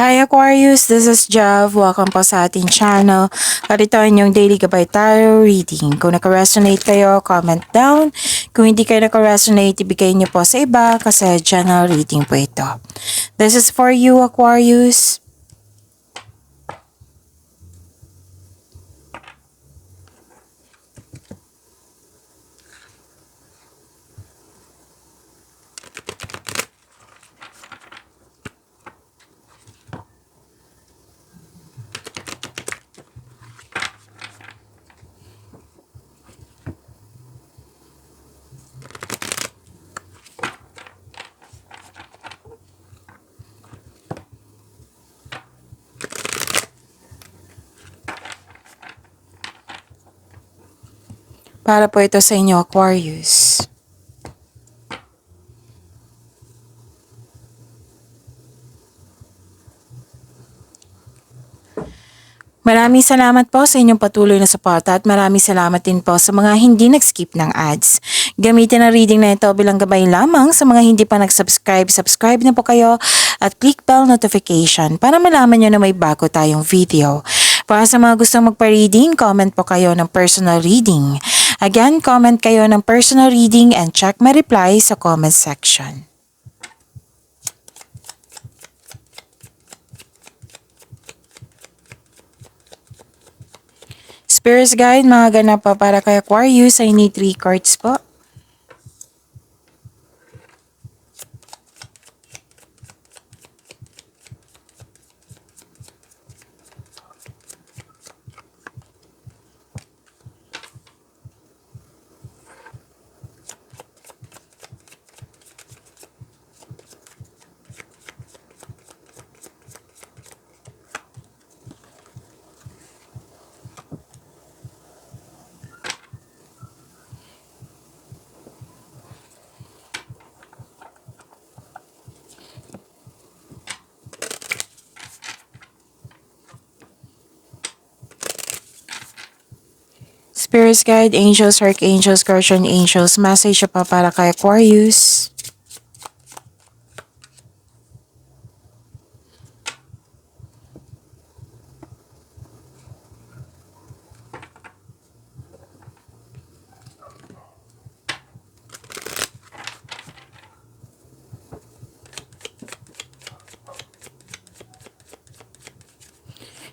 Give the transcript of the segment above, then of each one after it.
Hi Aquarius, this is Jav. Welcome po sa ating channel. At ito ang inyong daily gabay tarot reading. Kung naka-resonate kayo, comment down. Kung hindi kayo naka-resonate, ibigay niyo po sa iba kasi general reading po ito. This is for you Aquarius. Para po ito sa inyo Aquarius. Maraming salamat po sa inyong patuloy na suporta at maraming salamat din po sa mga hindi nag-skip ng ads. Gamitin ang reading na ito bilang gabay lamang sa mga hindi pa nag-subscribe. Subscribe na po kayo at click bell notification para malaman nyo na may bago tayong video. Para sa mga gustong magpa-reading, comment po kayo ng personal reading. Again, comment kayo ng personal reading and check my reply sa comment section. Spirits Guide, mga ganap pa para kay Aquarius. I need 3 cards po. Spirits Guide, Angels, Archangels, Guardian Angels, message pa para kay Aquarius.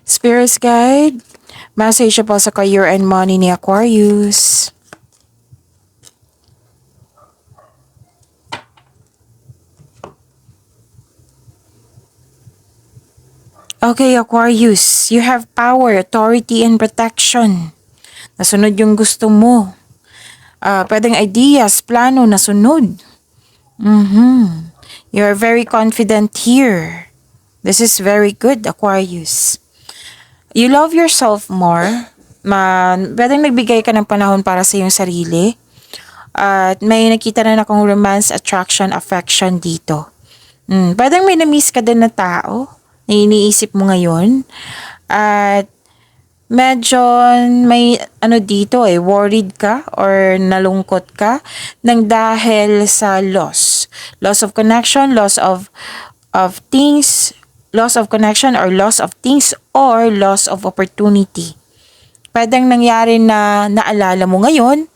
Spirits Guide, message po sa career and money ni Aquarius. Okay, Aquarius, you have power, authority, and protection. Nasunod yung gusto mo. Pwedeng ideas, plano, nasunod. You are very confident here. This is very good, Aquarius. You love yourself more. Pwedeng nagbigay ka ng panahon para sa iyong sarili. At may nakita na akong romance, attraction, affection dito. Pwedeng may na-miss ka din na tao na iniisip mo ngayon. At medyo may dito worried ka or nalungkot ka nang dahil sa loss. Loss of connection, loss of things, loss of connection or loss of things or loss of opportunity. Pwedeng nangyari na naalala mo ngayon,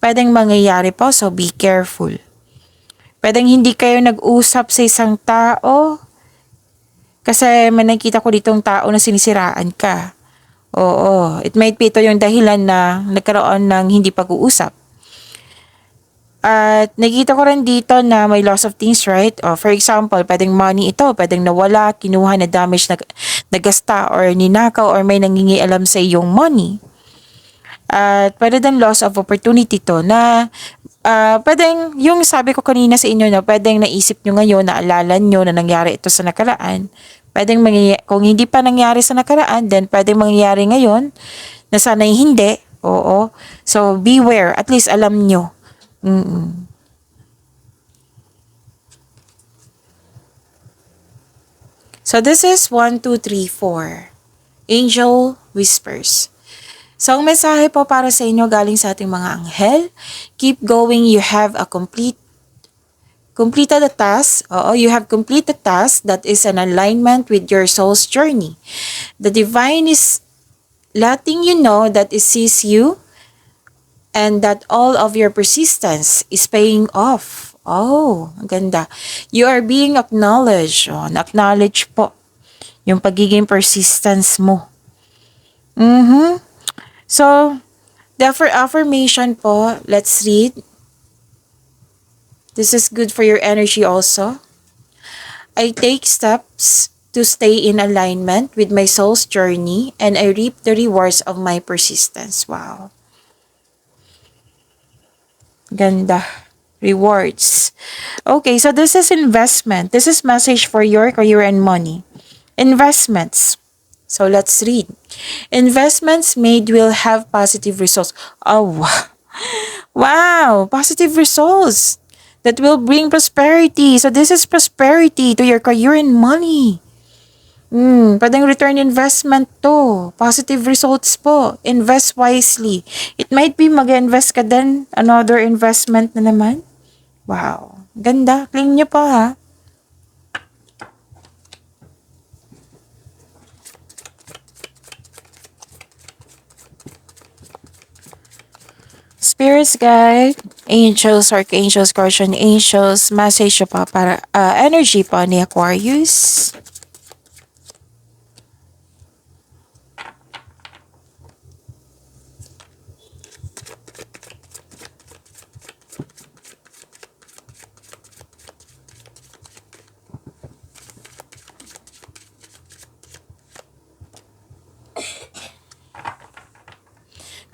pwedeng mangyayari po, so be careful. Pwedeng hindi kayo nag-usap sa isang tao kasi may nakita ko ditong tao na sinisiraan ka. Oo, it might be ito yung dahilan na nagkaroon ng hindi pag-uusap. At nakita ko rin dito na may loss of things, right? For example, pwedeng money ito, pwedeng nawala, kinuha na damage, nagasta or ninakaw or may nangingialam sa iyong money. At pwede din loss of opportunity to na pwedeng yung sabi ko kanina sa inyo na pwedeng naisip nyo ngayon, naalala nyo na nangyari ito sa nakaraan. Pwedeng kung hindi pa nangyari sa nakaraan, then pwedeng mangyayari ngayon na sana'y hindi. Oo. So beware, at least alam nyo. So this is 1, 2, 3, 4. Angel Whispers. So ang mensahe po para sa inyo galing sa ating mga anghel. Keep going, you have a complete completed a task. Oo, you have completed a task that is an alignment with your soul's journey. The divine is letting you know that it sees you and that all of your persistence is paying off. Oh, ang ganda. You are being acknowledged. Oh, na-acknowledge po yung pagiging persistence mo. So, the affirmation po, let's read. This is good for your energy also. I take steps to stay in alignment with my soul's journey and I reap the rewards of my persistence. Wow. Ganda. Rewards. Okay, so this is investment. This is message for your career and money. Investments. So let's read. Investments made will have positive results. Oh, wow. Wow, positive results that will bring prosperity. So this is prosperity to your career and money. Pwedeng return investment to. Positive results po. Invest wisely. It might be mag-invest ka din. Another investment na naman. Wow. Ganda. Claim nyo pa ha. Spirits guide, angels, archangels, guardian angels, message pa para energy pa ni Aquarius.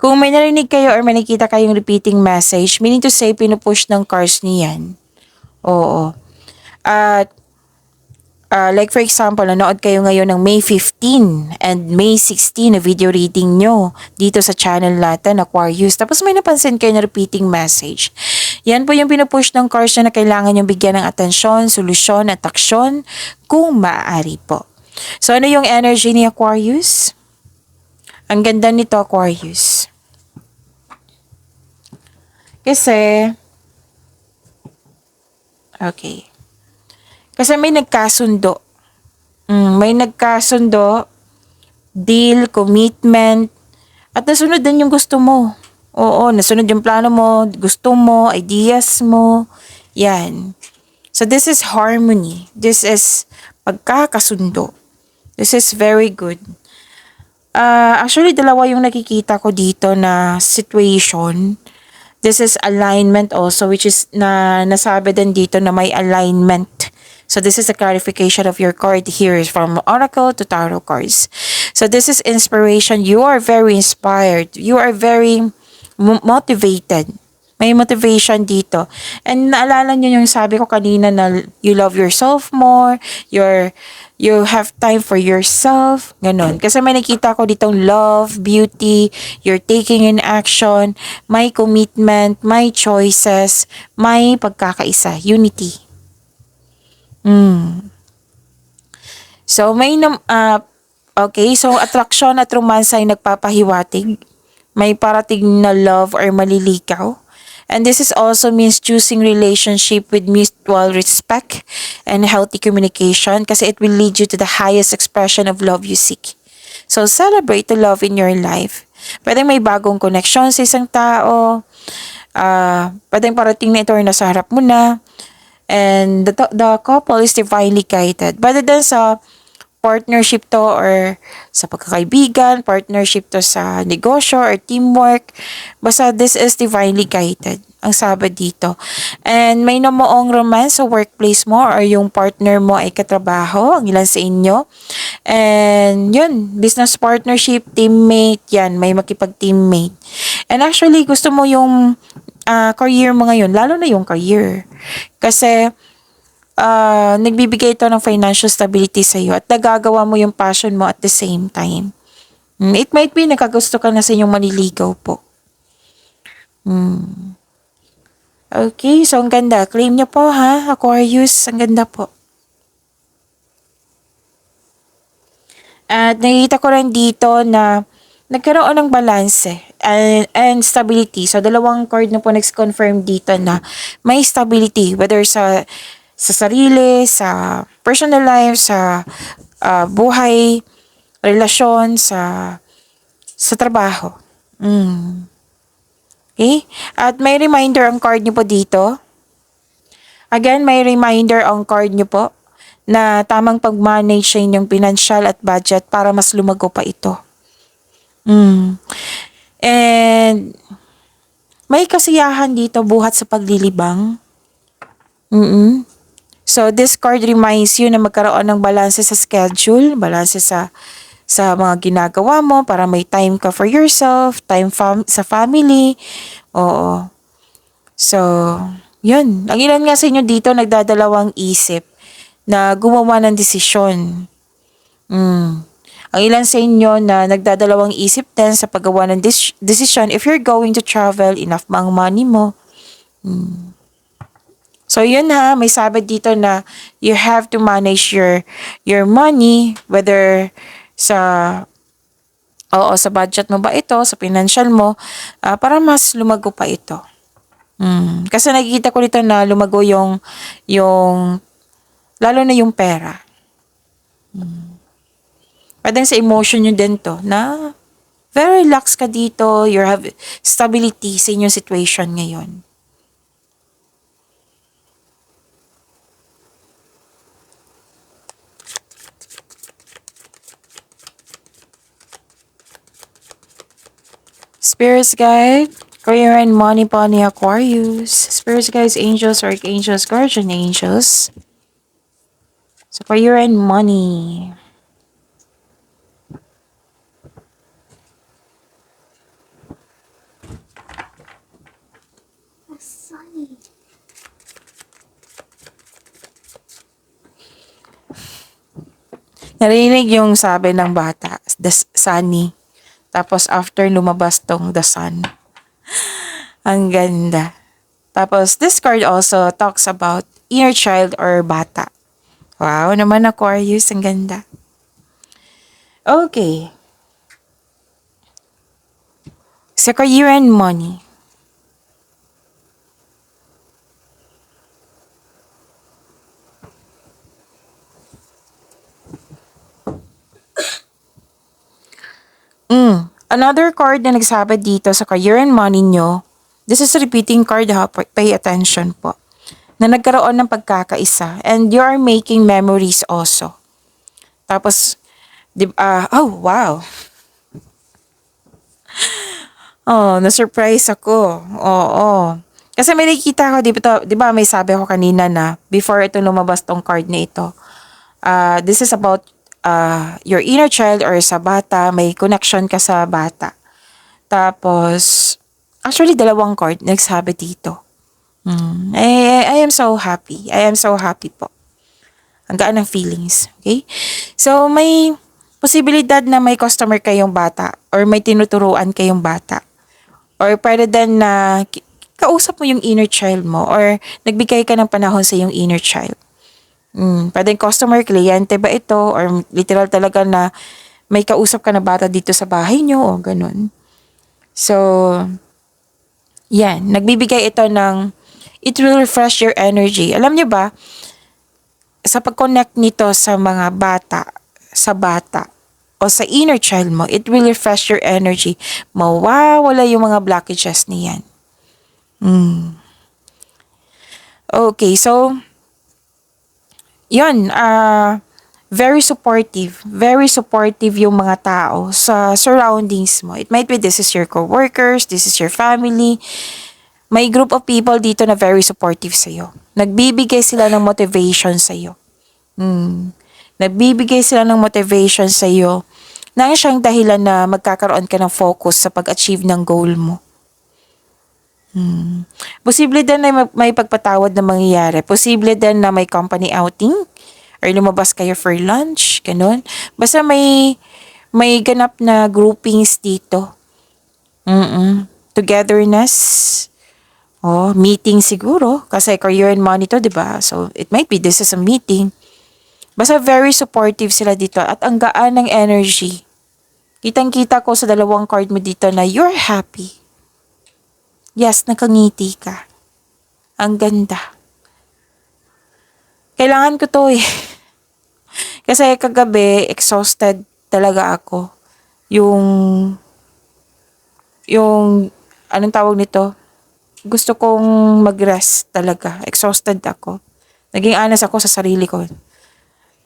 Kung may narinig kayo or may nakita kayong repeating message, meaning to say, pinupush ng cards niyan. Oo. At, like for example, nanood kayo ngayon ng May 15 and May 16 na video reading nyo dito sa channel natin, Aquarius. Tapos may napansin kayo na repeating message. Yan po yung pinupush ng cards na kailangan yung bigyan ng atensyon, solusyon at aksyon kung maaari po. So, ano yung energy ni Aquarius? Ang ganda nito, Aquarius. Kasi, okay. Kasi may nagkasundo. May nagkasundo, deal, commitment, at nasunod din yung gusto mo. Oo, nasunod yung plano mo, gusto mo, ideas mo. Yan. So, this is harmony. This is pagkakasundo. This is very good. Actually, dalawa yung nakikita ko dito na situation. This is alignment also, which is nasabi din dito na may alignment. So this is a clarification of your card here from Oracle to Tarot cards. So this is inspiration. You are very inspired. You are very motivated. May motivation dito. And naalala nyo yung sabi ko kanina na you love yourself more, you have time for yourself, ganun. Kasi may nakita ko ditong love, beauty, you're taking in action, may commitment, may choices, may pagkakaisa, unity. So, okay, so attraction at romance ay nagpapahiwatig. May parating na love or maliligaw. And this is also means choosing relationship with mutual respect and healthy communication kasi it will lead you to the highest expression of love you seek. So, celebrate the love in your life. Pwedeng may bagong connection sa isang tao. Pwedeng parating na ito or nasa harap mo na. And the couple is divinely guided. Pwede din sa partnership to or sa pagkakaibigan, partnership to sa negosyo or teamwork. Basta this is divinely guided. Ang sabi dito. And may namuong romance sa workplace mo or yung partner mo ay katrabaho, ang ilan sa inyo. And yun, business partnership, teammate, yan, may makipag-teammate. And actually, gusto mo yung career mo ngayon, lalo na yung career. Kasi, nagbibigay ito ng financial stability sa iyo at nagagawa mo yung passion mo at the same time. It might be nakagusto ka na sa inyong maliligaw po. Okay, so ang ganda. Claim niyo po ha, Aquarius. Ang ganda po. At nakikita ko rin dito na nagkaroon ng balanse and stability. So, dalawang card na po next confirm dito na may stability, whether sa sarili, sa personal life, sa buhay, relasyon, sa trabaho. Okay? At may reminder ang card niyo po dito. Again, may reminder ang card niyo po na tamang pag-manage sa inyong financial at budget para mas lumago pa ito. And may kasiyahan dito buhat sa paglilibang. So, this card reminds you na magkaroon ng balanse sa schedule, balanse sa mga ginagawa mo para may time ka for yourself, time sa family. Oo. So, yun. Ang ilan nga sa inyo dito nagdadalawang isip na gumawa ng desisyon. Ang ilan sa inyo na nagdadalawang isip din sa paggawa ng decision if you're going to travel, enough ba ang money mo? So, yun ha, may sabi dito na you have to manage your money, whether sa budget mo ba ito, sa financial mo, para mas lumago pa ito. Kasi nakikita ko dito na lumago yung lalo na yung pera. Pwedeng sa emotion nyo din to, na very relax ka dito, you have stability sa inyong situation ngayon. Spirits guide, career and money po ni Aquarius. Spirits guides, angels, archangels, guardian angels. So, career and money. Narinig yung sabi ng bata, the sunny. Tapos after lumabas tong the sun. Ang ganda. Tapos this card also talks about inner child or bata. Wow naman Aquarius, ang ganda. Okay. Sa career and money. Another card na nagsabi dito sa career and money nyo, this is a repeating card ha, pay attention po, na nagkaroon ng pagkakaisa and you are making memories also. Tapos, oh wow. Oh, na-surprise ako. Oo. Kasi may nakikita ko, di ba may sabi ako kanina na before ito lumabas tong card na ito, this is about your inner child or sa bata, may connection ka sa bata. Tapos, actually, dalawang card nagsabi dito. I am so happy. I am so happy po. Ang gaan ng feelings. Okay? So, may posibilidad na may customer kayong bata or may tinuturuan kayong bata. Or pwede din na kausap mo yung inner child mo or nagbigay ka ng panahon sa yung inner child. Pwedeng customer, kliyente ba ito? Or literal talaga na may kausap ka na bata dito sa bahay nyo o ganun. So, yan. Nagbibigay ito ng, it will refresh your energy. Alam nyo ba, sa pag-connect nito sa mga bata, sa bata, o sa inner child mo, it will refresh your energy. Mawawala yung mga blockages niyan. Okay, so, yun, very supportive yung mga tao sa surroundings mo. It might be this is your co-workers, this is your family. May group of people dito na very supportive sa'yo. Nagbibigay sila ng motivation sa'yo. Nagbibigay sila ng motivation sa'yo na siyang dahilan na magkakaroon ka ng focus sa pag-achieve ng goal mo. Posible din na may pagpatawad na mangyayari. Posible din na may company outing or lumabas kayo for lunch, ganun. Basta may ganap na groupings dito. Togetherness. Meeting siguro. Kasi career and money to, diba? So, it might be this is a meeting. Basta very supportive sila dito at ang gaan ng energy. Kitang-kita ko sa dalawang card mo dito na you're happy. Yes, nakangiti ka. Ang ganda. Kailangan ko to eh. Kasi kagabi, exhausted talaga ako. Yung, anong tawag nito? Gusto kong mag-rest talaga. Exhausted ako. Naging honest ako sa sarili ko.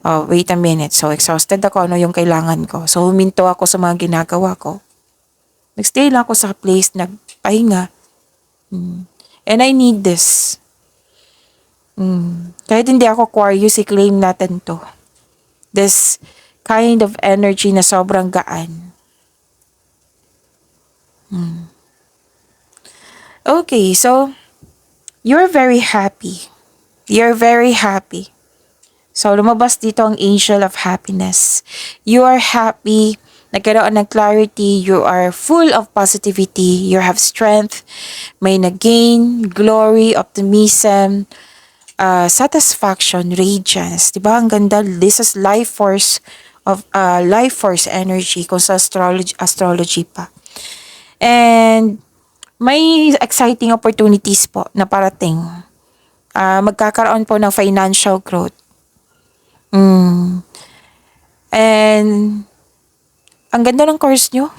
Oh, wait a minute. So, exhausted ako. Ano yung kailangan ko? So, huminto ako sa mga ginagawa ko. Nagstay lang ako sa place, nagpahinga. And I need this. Kahit hindi ako Aquarius, i-claim natin to. This kind of energy na sobrang gaan. Okay, so, you're very happy. You're very happy. So, lumabas dito ang angel of happiness. You are happy, nagkaroon ng clarity, you are full of positivity, you have strength, may nag-gain, glory, optimism, satisfaction, radiance. Diba? Ang ganda. This is life force energy kung sa astrology pa. And may exciting opportunities po na parating. Magkakaroon po ng financial growth. And ang ganda ng cards nyo.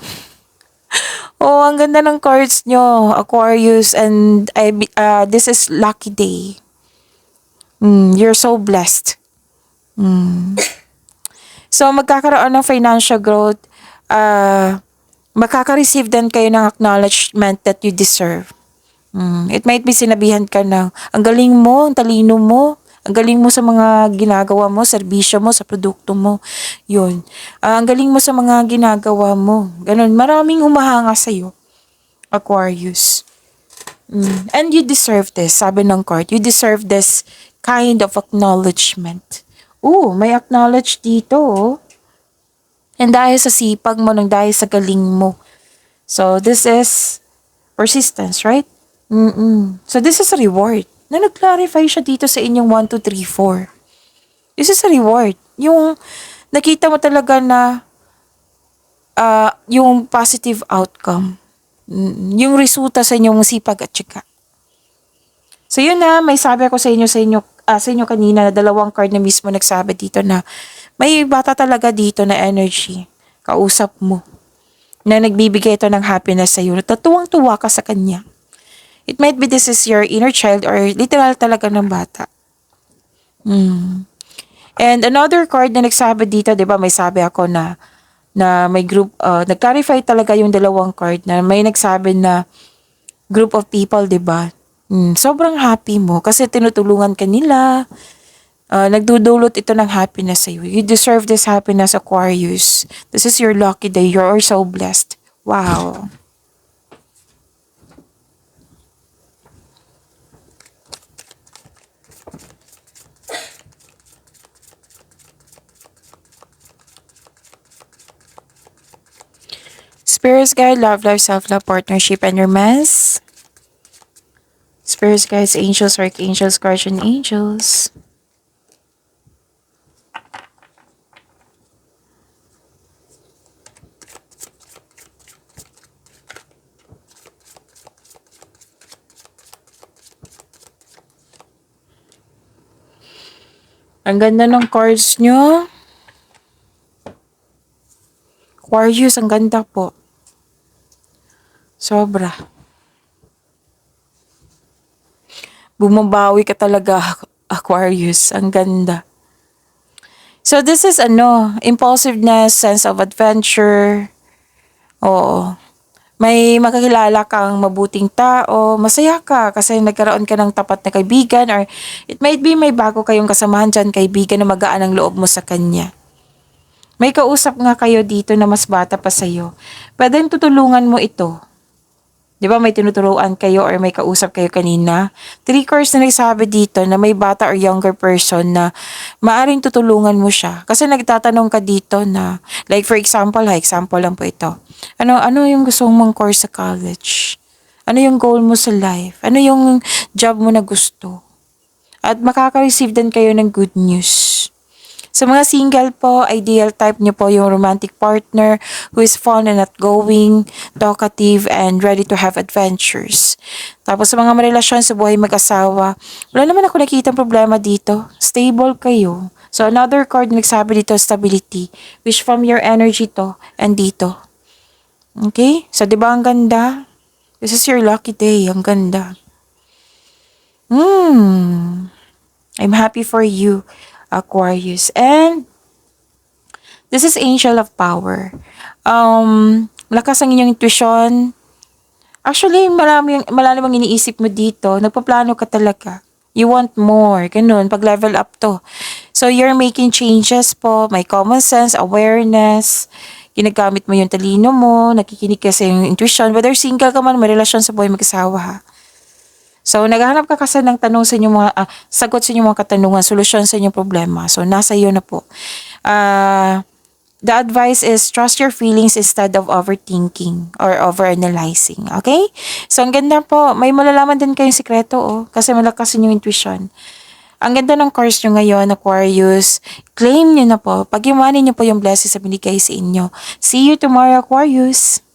Oh, ang ganda ng cards nyo, Aquarius, and this is lucky day. You're so blessed. So, magkakaroon ng financial growth. Makaka-receive din kayo ng acknowledgement that you deserve. It might be sinabihan ka ng, ang galing mo, ang talino mo, ang galing mo sa mga ginagawa mo, serbisyo mo, sa produkto mo. Yun. Ang galing mo sa mga ginagawa mo. Ganun. Maraming humahanga sa'yo, Aquarius. And you deserve this, sabi ng card. You deserve this kind of acknowledgement. May acknowledge dito. And dahil sa sipag mo, nang dahil sa galing mo. So, this is persistence, right? So, this is a reward. Na nag-clarify siya dito sa inyong 1, 2, 3, 4. This is a reward. Yung nakita mo talaga na yung positive outcome. Yung resulta sa inyong sipag at tsika. So, yun na. May sabi ako sa inyo kanina na dalawang card na mismo nagsabi dito na may bata talaga dito na energy. Kausap mo. Na nagbibigay ito ng happiness sa'yo. Natuwang-tuwa ka sa kanya. It might be this is your inner child or literal talaga ng bata. And another card na nagsabi dito, di ba may sabi ako na may group, nag-clarify talaga yung dalawang card na may nagsabi na group of people, di ba? Sobrang happy mo kasi tinutulungan ka nila. Nagdudulot ito ng happiness sa'yo. You deserve this happiness, Aquarius. This is your lucky day. You're so blessed. Wow. Spirits guide, love, life, self-love, partnership, and romance. Spirits guides, angels, archangels, guardian angels. Ang ganda ng cards nyo. Aquarius, ang ganda po. Sobra. Bumabawi ka talaga, Aquarius. Ang ganda. So, this is impulsiveness, sense of adventure. Oo. May makakilala kang mabuting tao, masaya ka kasi nagkaroon ka ng tapat na kaibigan or it might be may bago kayong kasamahan dyan, kaibigan na magaan ang loob mo sa kanya. May kausap nga kayo dito na mas bata pa sa'yo. Pwedeng tutulungan mo ito. Di ba may tinuturuan kayo or may kausap kayo kanina? 3 cards na nagsabi dito na may bata or younger person na maaring tutulungan mo siya. Kasi nagtatanong ka dito na, like for example lang po ito. Ano yung gusto mong course sa college? Ano yung goal mo sa life? Ano yung job mo na gusto? At makaka-receive din kayo ng good news. Sa mga single po, ideal type nyo po yung romantic partner who is fun and outgoing, talkative, and ready to have adventures. Tapos sa mga marelasyon sa buhay mag-asawa, wala naman ako nakikita problema dito. Stable kayo. So another card na nagsabi dito, stability. Wish from your energy to and dito. Okay? So, di ba ang ganda? This is your lucky day. Ang ganda. I'm happy for you, Aquarius. And, this is Angel of Power. Lakas ang inyong intuition. Actually, malalim ang iniisip mo dito. Nagpaplano ka talaga. You want more. Ganun. Pag level up to. So, you're making changes po. May common sense, awareness. Ginagamit mo yung talino mo, nakikinig ka sa yung intuition, whether single ka man, may relasyon sa buhay mag-asawa ha. So, naghahanap ka kasi ng tanong sa inyong mga, sagot sa inyong mga katanungan, solusyon sa inyong problema. So, nasa iyo na po. The advice is trust your feelings instead of overthinking or overanalyzing. Okay? So, ang ganda po. May malalaman din kayong sikreto, kasi malakas yung intuition. Ang ganda ng course nyo ngayon, Aquarius. Claim nyo na po. Pag-iwanin nyo po yung blessings na binigay sa inyo. See you tomorrow, Aquarius.